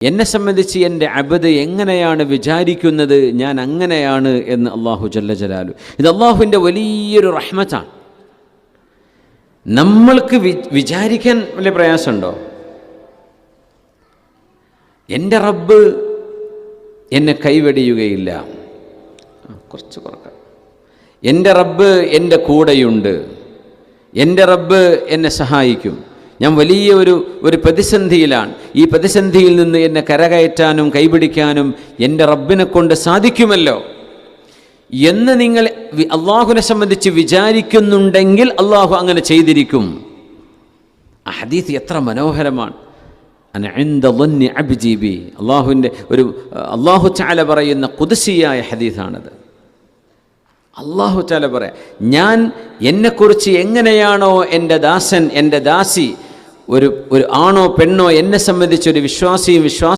എന്നെ സംബന്ധിച്ച് എൻ്റെ അബ്ദ് എങ്ങനെയാണ് വിചാരിക്കുന്നത്, ഞാൻ അങ്ങനെയാണ് എന്ന് അല്ലാഹു ജല്ല ജലാലു. ഇത് അല്ലാഹുവിൻ്റെ വലിയൊരു റഹ്മത്താണ്. നമ്മൾക്ക് വിചാരിക്കാൻ വലിയ പ്രയാസമുണ്ടോ? എൻ്റെ റബ്ബ് എന്നെ കൈവെടിയുകയില്ല, കുറച്ച് കുറക്കാം. എൻ്റെ റബ്ബ് എൻ്റെ കൂടെയുണ്ട്, എൻ്റെ റബ്ബ് എന്നെ സഹായിക്കും. ഞാൻ വലിയ ഒരു പ്രതിസന്ധിയിലാണ്. ഈ പ്രതിസന്ധിയിൽ നിന്ന് എന്നെ കരകയറ്റാനും കൈപിടിക്കാനും എൻ്റെ റബ്ബിനെ കൊണ്ട് സാധിക്കുമല്ലോ എന്ന് നിങ്ങൾ അള്ളാഹുവിനെ സംബന്ധിച്ച് വിചാരിക്കുന്നുണ്ടെങ്കിൽ അള്ളാഹു അങ്ങനെ ചെയ്തിരിക്കും. ആ ഹദീസ് എത്ര മനോഹരമാണ്. അള്ളാഹുവിൻ്റെ അള്ളാഹു തആല പറയുന്ന ഖുദ്സിയായ ഹദീസാണത്. അള്ളാഹു തആല പറയാം, ഞാൻ എന്നെക്കുറിച്ച് എങ്ങനെയാണോ എൻ്റെ ദാസൻ എൻ്റെ ദാസി ഒരു ആണോ പെണ്ണോ എന്നെ സംബന്ധിച്ചൊരു വിശ്വാസിയും